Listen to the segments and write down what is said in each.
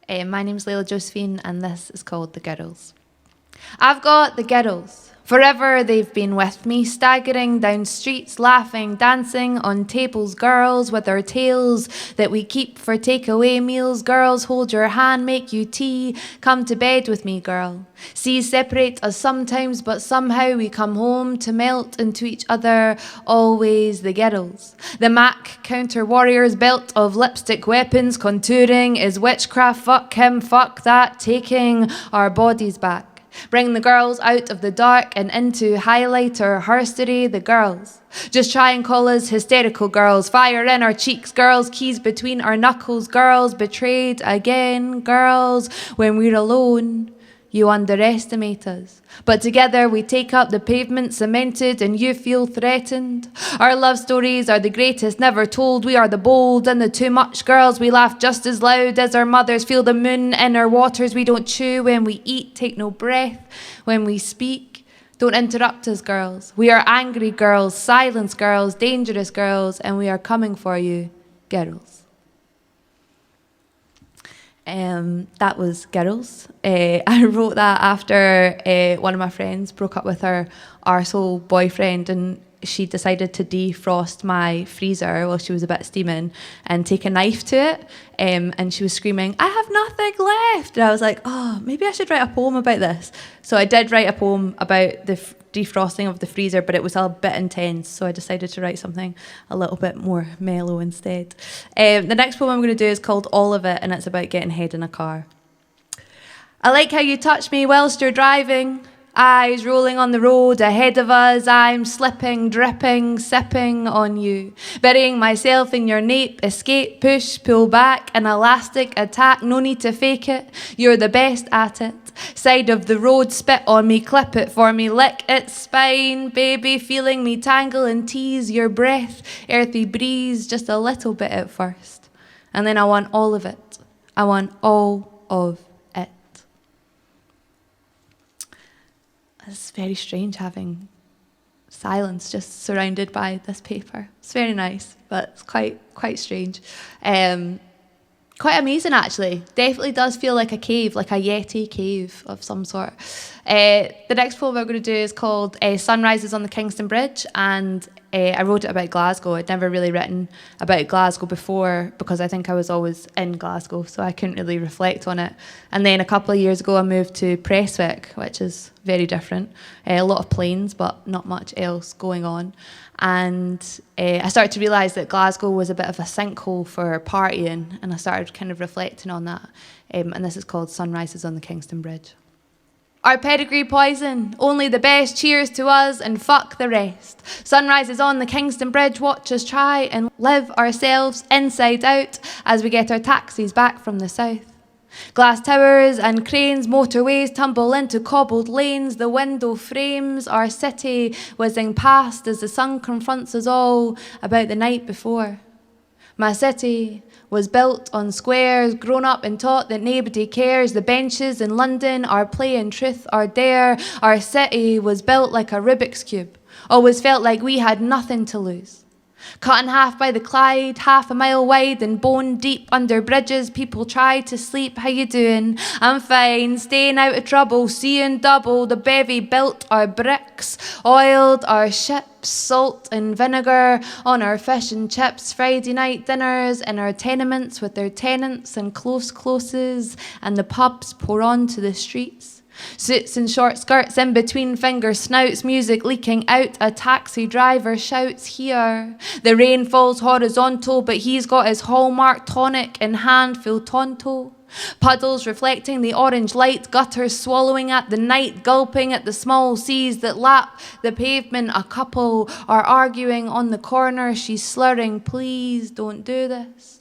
My name's Leyla Josephine, and this is called The Girls. I've got the girls. Forever they've been with me, staggering down streets, laughing, dancing on tables. Girls with our tails that we keep for takeaway meals. Girls, hold your hand, make you tea. Come to bed with me, girl. Seas separate us sometimes, but somehow we come home to melt into each other. Always the girls. The Mac counter warriors, belt of lipstick weapons, contouring is witchcraft. Fuck him, fuck that, taking our bodies back. Bring the girls out of the dark and into highlighter herstory, the girls. Just try and call us hysterical girls. Fire in our cheeks, girls. Keys between our knuckles, girls. Betrayed again, girls. When we're alone, you underestimate us. But together we take up the pavement cemented and you feel threatened. Our love stories are the greatest never told. We are the bold and the too much girls. We laugh just as loud as our mothers. Feel the moon in our waters. We don't chew when we eat. Take no breath when we speak. Don't interrupt us, girls. We are angry girls, silence girls, dangerous girls, and we are coming for you, girls. That was Girls. I wrote that after one of my friends broke up with her arsehole boyfriend, and she decided to defrost my freezer while she was a bit steaming and take a knife to it, and she was screaming, "I have nothing left!" And I was like, oh, maybe I should write a poem about this. So I did write a poem about the defrosting of the freezer, but it was a bit intense, so I decided to write something a little bit more mellow instead. The next poem I'm going to do is called All of It, and it's about getting head in a car. I like how you touch me whilst you're driving. Eyes rolling on the road ahead of us. I'm slipping, dripping, sipping on you. Burying myself in your nape. Escape, push, pull back. An elastic attack. No need to fake it. You're the best at it. Side of the road, spit on me, clip it for me, lick its spine. Baby, feeling me tangle and tease your breath. Earthy breeze, just a little bit at first. And then I want all of it. I want all of it. It's very strange having silence just surrounded by this paper. It's very nice, but it's quite strange. Quite amazing, actually. Definitely does feel like a cave, like a Yeti cave of some sort. The next poem I'm going to do is called Sunrises on the Kingston Bridge, and I wrote it about Glasgow. I'd never really written about Glasgow before because I think I was always in Glasgow, so I couldn't really reflect on it. And then a couple of years ago, I moved to Prestwick, which is very different. A lot of planes, but not much else going on. And I started to realise that Glasgow was a bit of a sinkhole for partying, and I started kind of reflecting on that. And this is called Sunrises on the Kingston Bridge. Our pedigree poison, only the best, cheers to us and fuck the rest. Sunrises on the Kingston Bridge, watch us try and live ourselves inside out as we get our taxis back from the south. Glass towers and cranes, motorways tumble into cobbled lanes. The window frames our city whizzing past as the sun confronts us all about the night before. My city was built on squares, grown up and taught that nobody cares. The benches in London are play and truth are dare. Our city was built like a Rubik's Cube, always felt like we had nothing to lose. Cut in half by the Clyde, half a mile wide and bone deep under bridges. People try to sleep, how you doing? I'm fine, staying out of trouble, seeing double. The bevy built our bricks, oiled our ships, salt and vinegar on our fish and chips. Friday night dinners in our tenements with their tenants and close closes, and the pubs pour onto the streets. Suits and short skirts in between finger snouts, music leaking out, a taxi driver shouts here. The rain falls horizontal, but he's got his hallmark tonic in hand, full tonto. Puddles reflecting the orange light, gutters swallowing at the night, gulping at the small seas that lap the pavement. A couple are arguing on the corner, she's slurring, please don't do this.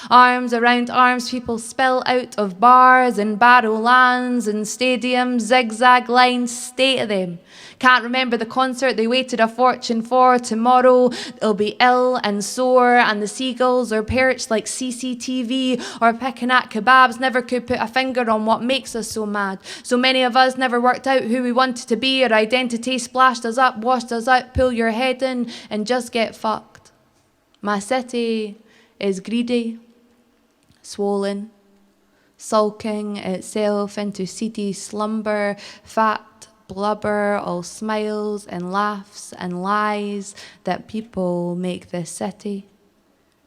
Arms around arms, people spill out of bars and barrowlands and stadiums, zigzag lines, stay to them. Can't remember the concert they waited a fortune for. Tomorrow they'll be ill and sore, and the seagulls are perched like CCTV or picking at kebabs. Never could put a finger on what makes us so mad. So many of us never worked out who we wanted to be. Our identity splashed us up, washed us out. Pull your head in and just get fucked. My city is greedy, swollen, sulking itself into seedy slumber, fat blubber, all smiles and laughs and lies that people make this city.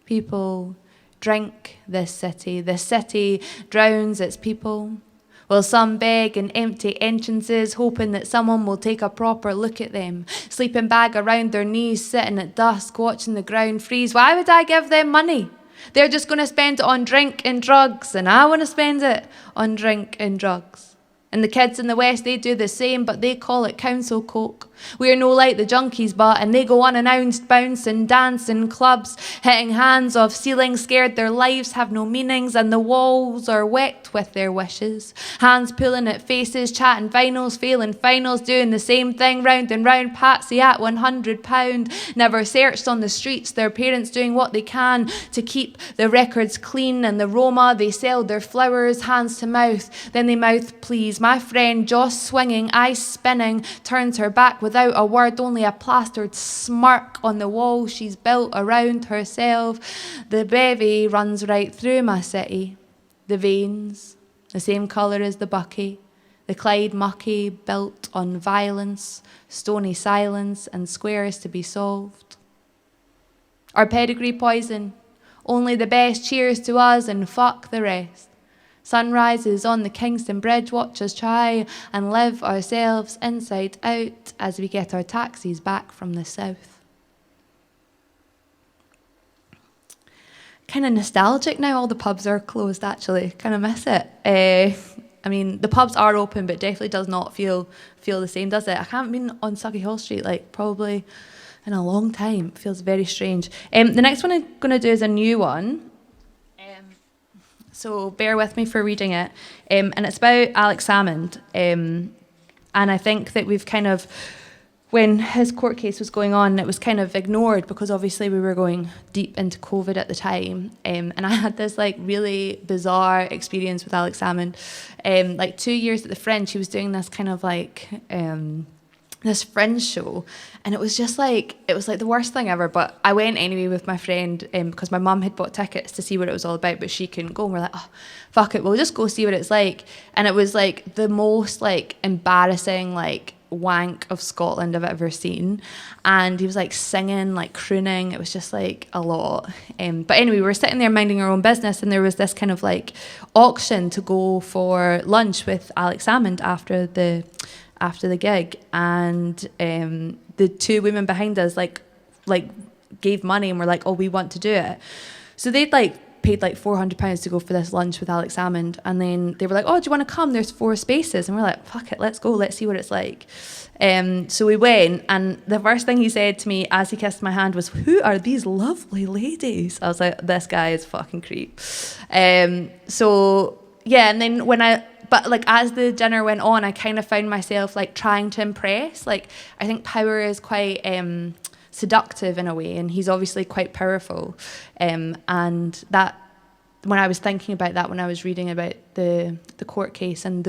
People drink this city. This city drowns its people. While some beg in empty entrances, hoping that someone will take a proper look at them. Sleeping bag around their knees, sitting at dusk, watching the ground freeze. Why would I give them money? They're just going to spend it on drink and drugs, and I want to spend it on drink and drugs. And the kids in the West, they do the same, but they call it council coke. We are no like the junkies, but, and they go unannounced, bouncing, dancing, clubs, hitting hands off ceilings, scared their lives have no meanings, and the walls are wet with their wishes. Hands pulling at faces, chatting vinyls, failing finals, doing the same thing, round and round, Patsy at £100. Never searched on the streets, their parents doing what they can to keep the records clean, and the Roma, they sell their flowers, hands to mouth, then they mouth please. My friend, jaw swinging, eyes spinning, turns her back without a word, only a plastered smirk on the wall she's built around herself. The bevy runs right through my city. The veins, the same colour as the bucky. The Clyde mucky, built on violence, stony silence, and squares to be solved. Our pedigree poison. Only the best cheers to us and fuck the rest. Sunrises on the Kingston Bridge, watch us try and live ourselves inside out as we get our taxis back from the south. Kind of nostalgic now, all the pubs are closed actually, kind of miss it. I mean, the pubs are open, but it definitely does not feel the same, does it? I haven't been on Sucky Hall Street, like, probably in a long time. It feels very strange. The next one I'm going to do is a new one. So bear with me for reading it. And it's about Alex Salmond. And I think that we've kind of, when his court case was going on, it was kind of ignored because obviously we were going deep into COVID at the time. And I had this like really bizarre experience with Alex Salmond. Like 2 years at the Fringe, he was doing this kind of like this Fringe show, and it was just like, it was like the worst thing ever, but I went anyway with my friend because my mum had bought tickets to see what it was all about, but she couldn't go, and we're like, oh fuck it, we'll just go see what it's like. And it was like the most like embarrassing like wank of Scotland I've ever seen, and he was like singing, like crooning, it was just like a lot. But anyway, we were sitting there minding our own business, and there was this kind of like auction to go for lunch with Alex Salmond after the gig, and the two women behind us like gave money and were like, oh, we want to do it. So they'd like paid like £400 to go for this lunch with Alex Salmond, and then they were like, oh, do you want to come, there's 4 spaces, and we're like, fuck it, let's go, let's see what it's like. So we went, and the first thing he said to me as he kissed my hand was, who are these lovely ladies? I was like, this guy is fucking creep. So yeah, and then but like as the dinner went on, I kind of found myself like trying to impress. Like I think power is quite seductive in a way, and he's obviously quite powerful. And that, when I was thinking about that, when I was reading about the court case and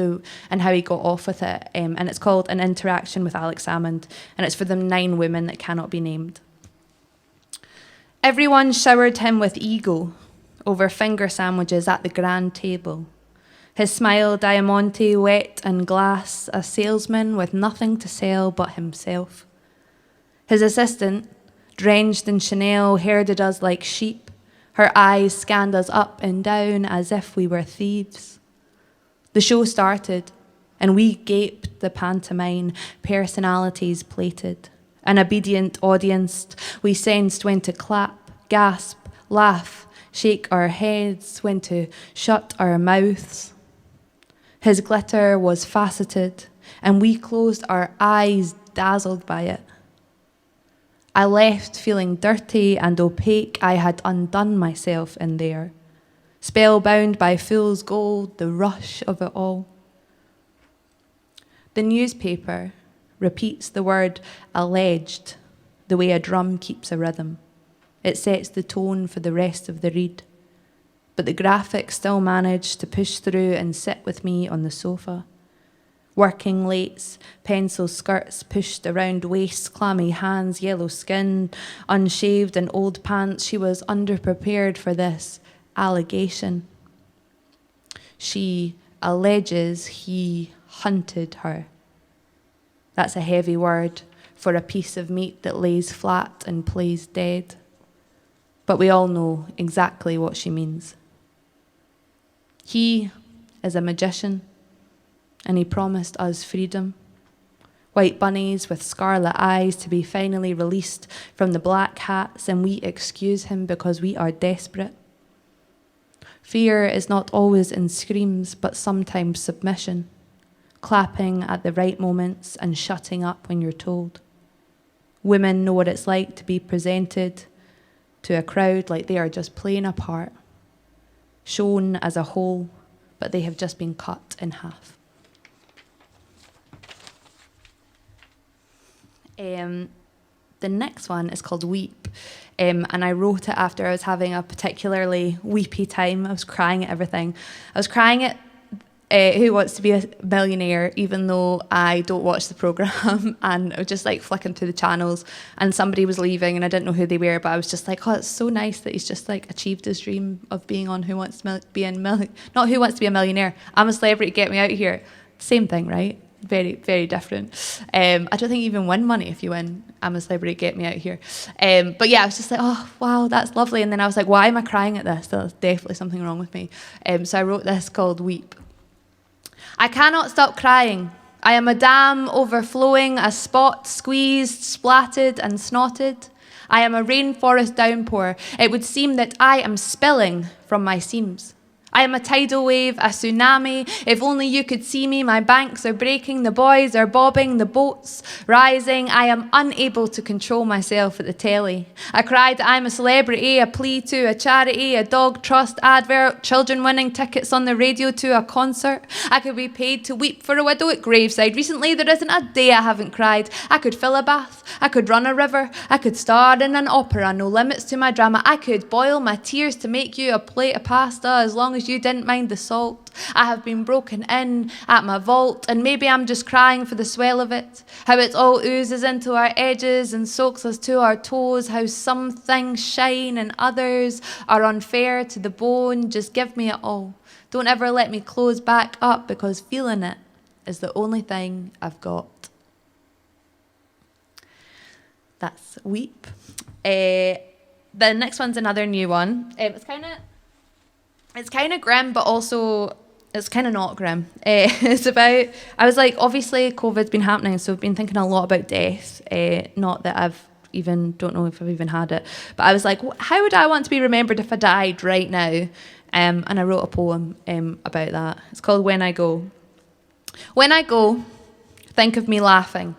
how he got off with it, and it's called An Interaction with Alex Salmond, and it's for the 9 women that cannot be named. Everyone showered him with ego over finger sandwiches at the grand table. His smile, diamante, wet and glass, a salesman with nothing to sell but himself. His assistant, drenched in Chanel, herded us like sheep. Her eyes scanned us up and down as if we were thieves. The show started, and we gaped the pantomime, personalities plated. An obedient audience we sensed when to clap, gasp, laugh, shake our heads, when to shut our mouths. His glitter was faceted, and we closed our eyes, dazzled by it. I left feeling dirty and opaque. I had undone myself in there, spellbound by fool's gold, the rush of it all. The newspaper repeats the word alleged the way a drum keeps a rhythm. It sets the tone for the rest of the read. But the graphic still managed to push through and sit with me on the sofa. Working lates, pencil skirts pushed around waists, clammy hands, yellow skin, unshaved and old pants. She was underprepared for this allegation. She alleges he hunted her. That's a heavy word for a piece of meat that lays flat and plays dead. But we all know exactly what she means. He is a magician, and he promised us freedom. White bunnies with scarlet eyes to be finally released from the black hats, and we excuse him because we are desperate. Fear is not always in screams, but sometimes submission, clapping at the right moments and shutting up when you're told. Women know what it's like to be presented to a crowd like they are just playing a part, shown as a whole, but they have just been cut in half. The next one is called Weep, and I wrote it after I was having a particularly weepy time. I was crying at everything. I was crying at Who Wants to Be a Millionaire, even though I don't watch the programme, and I was just like flicking through the channels, and somebody was leaving, and I didn't know who they were, but I was just like, oh, it's so nice that he's just like achieved his dream of being on Who Wants to Be a not Who Wants to Be a Millionaire. I'm a Celebrity, Get Me Out of Here. Same thing, right? Very, very different. I don't think you even win money if you win I'm a Celebrity, Get Me Out of Here. But yeah, I was just like, oh, wow, that's lovely. And then I was like, why am I crying at this? There's definitely something wrong with me. So I wrote this called Weep. I cannot stop crying. I am a dam overflowing, a spot squeezed, splatted and snotted. I am a rainforest downpour. It would seem that I am spilling from my seams. I am a tidal wave, a tsunami. If only you could see me. My banks are breaking, the boys are bobbing, the boats rising. I am unable to control myself at the telly. I cried, I'm a celebrity, a plea to a charity, a dog trust advert, children winning tickets on the radio to a concert. I could be paid to weep for a widow at graveside. Recently, there isn't a day I haven't cried. I could fill a bath, I could run a river, I could star in an opera, no limits to my drama. I could boil my tears to make you a plate of pasta as long as you didn't mind the salt. I have been broken in at my vault, and maybe I'm just crying for the swell of it. How it all oozes into our edges and soaks us to our toes. How some things shine and others are unfair to the bone. Just give me it all. Don't ever let me close back up, because feeling it is the only thing I've got. That's Weep. The next one's another new one. It's kind of grim, but also it's kind of not grim. It's about, I was like, obviously COVID's been happening, so I've been thinking a lot about death. Not that don't know if I've even had it, but I was like, how would I want to be remembered if I died right now? And I wrote a poem about that. It's called When I Go. When I go, think of me laughing.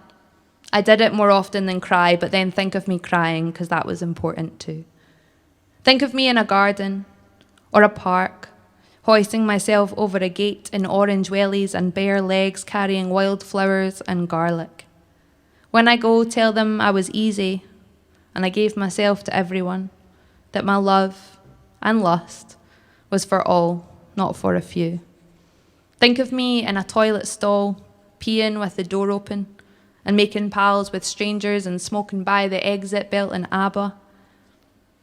I did it more often than cry, but then think of me crying, because that was important too. Think of me in a garden or a park, hoisting myself over a gate in orange wellies and bare legs carrying wildflowers and garlic. When I go, tell them I was easy and I gave myself to everyone, that my love and lust was for all, not for a few. Think of me in a toilet stall, peeing with the door open and making pals with strangers and smoking by the exit belt in ABBA.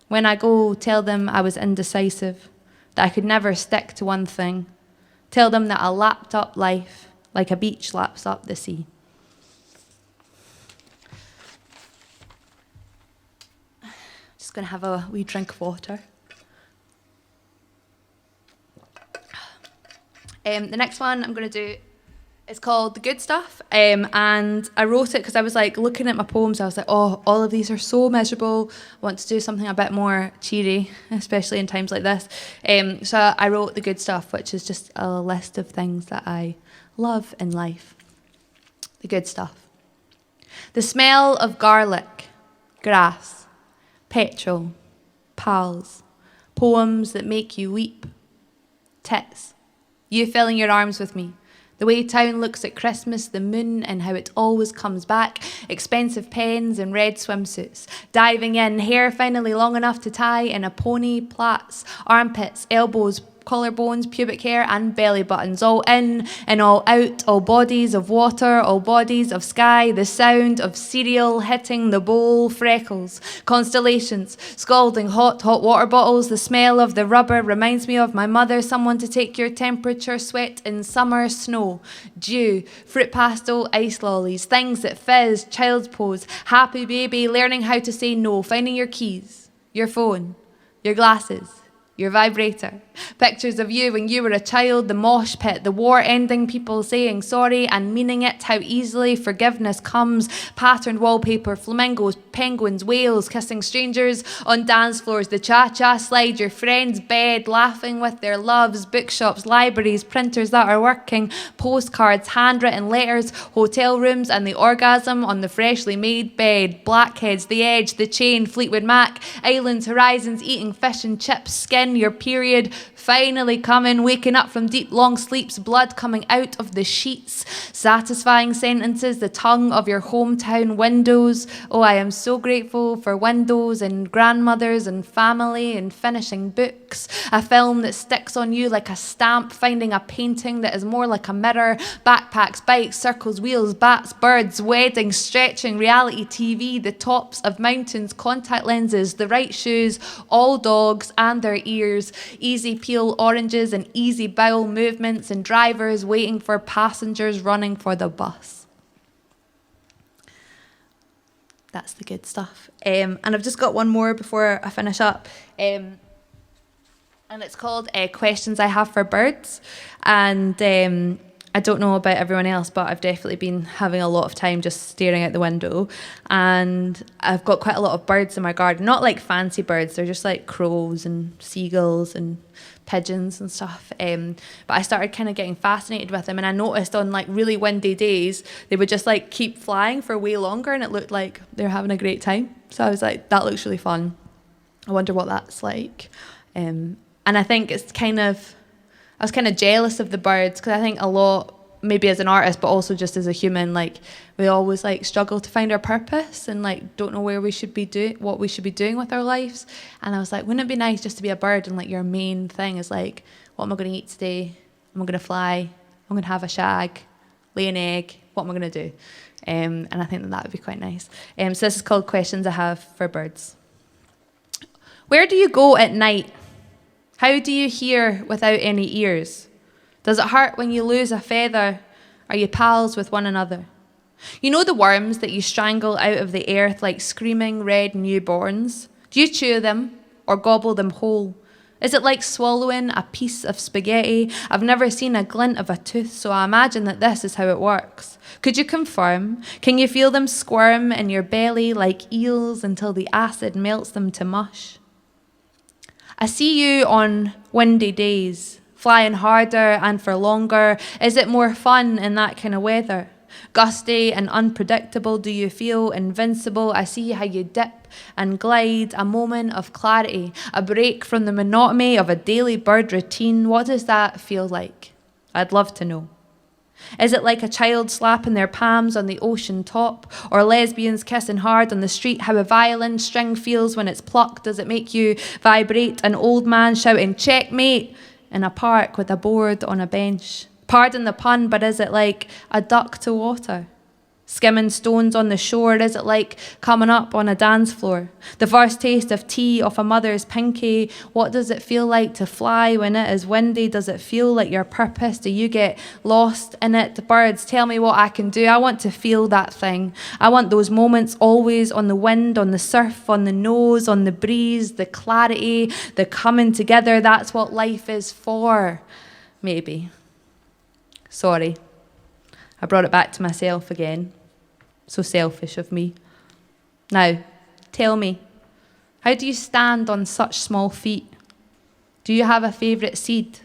When I go, tell them I was indecisive, that I could never stick to one thing. Tell them that I lapped up life like a beach laps up the sea. Just going to have a wee drink of water. The next one I'm going to do is called The Good Stuff, and I wrote it because I was like looking at my poems. I was like, oh, all of these are so miserable. I want to do something a bit more cheery, especially in times like this. So I wrote The Good Stuff, which is just a list of things that I love in life. The good stuff. The smell of garlic, grass, petrol, pals, poems that make you weep, tits, you filling your arms with me. The way town looks at Christmas, the moon and how it always comes back, expensive pens and red swimsuits, diving in, hair finally long enough to tie in a pony plaits, armpits, elbows collarbones, pubic hair and belly buttons, all in and all out, all bodies of water, all bodies of sky, the sound of cereal hitting the bowl, freckles, constellations, scalding hot water bottles, the smell of the rubber reminds me of my mother, someone to take your temperature, sweat in summer, snow, dew, fruit pastel, ice lollies, things that fizz, child's pose, happy baby, learning how to say no, finding your keys, your phone, your glasses, your vibrator, pictures of you when you were a child, the mosh pit, the war-ending people saying sorry and meaning it, how easily forgiveness comes, patterned wallpaper, flamingos, penguins, whales, kissing strangers on dance floors, the cha-cha slide, your friend's bed, laughing with their loves, bookshops, libraries, printers that are working, postcards, handwritten letters, hotel rooms and the orgasm on the freshly made bed, blackheads, the edge, the chain, Fleetwood Mac, islands, horizons, eating fish and chips, skin, your period finally coming, waking up from deep long sleeps, blood coming out of the sheets, satisfying sentences, the tongue of your hometown windows. Oh, I am so grateful for windows and grandmothers and family and finishing books, a film that sticks on you like a stamp, finding a painting that is more like a mirror, backpacks, bikes, circles, wheels, bats, birds, weddings, stretching, reality TV, the tops of mountains, contact lenses, the right shoes, all dogs and their ears, easy peel oranges and easy bowel movements and drivers waiting for passengers running for the bus. That's the good stuff. And I've just got one more before I finish up. And it's called Questions I Have for Birds. And I don't know about everyone else, but I've definitely been having a lot of time just staring out the window. And I've got quite a lot of birds in my garden. Not like fancy birds, they're just like crows and seagulls and pigeons and stuff. But I started kind of getting fascinated with them. And I noticed on like really windy days, they would just like keep flying for way longer. And it looked like they're having a great time. So I was like, that looks really fun. I wonder what that's like. And I think it's I was kind of jealous of the birds because I think a lot, maybe as an artist, but also just as a human, like we always like struggle to find our purpose and like don't know where we should be what we should be doing with our lives. And I was like, wouldn't it be nice just to be a bird and like your main thing is like, what am I going to eat today? Am I going to fly? I'm going to have a shag, lay an egg. What am I going to do? And I think that would be quite nice. So this is called Questions I Have for Birds. Where do you go at night? How do you hear without any ears? Does it hurt when you lose a feather? Are you pals with one another? You know the worms that you strangle out of the earth like screaming red newborns? Do you chew them or gobble them whole? Is it like swallowing a piece of spaghetti? I've never seen a glint of a tooth, so I imagine that this is how it works. Could you confirm? Can you feel them squirm in your belly like eels until the acid melts them to mush? I see you on windy days, flying harder and for longer. Is it more fun in that kind of weather? Gusty and unpredictable, do you feel invincible? I see how you dip and glide, a moment of clarity, a break from the monotony of a daily bird routine. What does that feel like? I'd love to know. Is it like a child slapping their palms on the ocean top, or lesbians kissing hard on the street? How a violin string feels when it's plucked? Does it make you vibrate? An old man shouting checkmate in a park with a board on a bench. Pardon the pun, but is it like a duck to water? Skimming stones on the shore, is it like coming up on a dance floor? The first taste of tea off a mother's pinky, what does it feel like to fly when it is windy? Does it feel like your purpose? Do you get lost in it? Birds, tell me what I can do. I want to feel that thing. I want those moments always on the wind, on the surf, on the nose, on the breeze, the clarity, the coming together. That's what life is for, maybe. Sorry, I brought it back to myself again. So selfish of me. Now, tell me, how do you stand on such small feet? Do you have a favourite seed?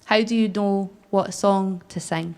How do you know what song to sing?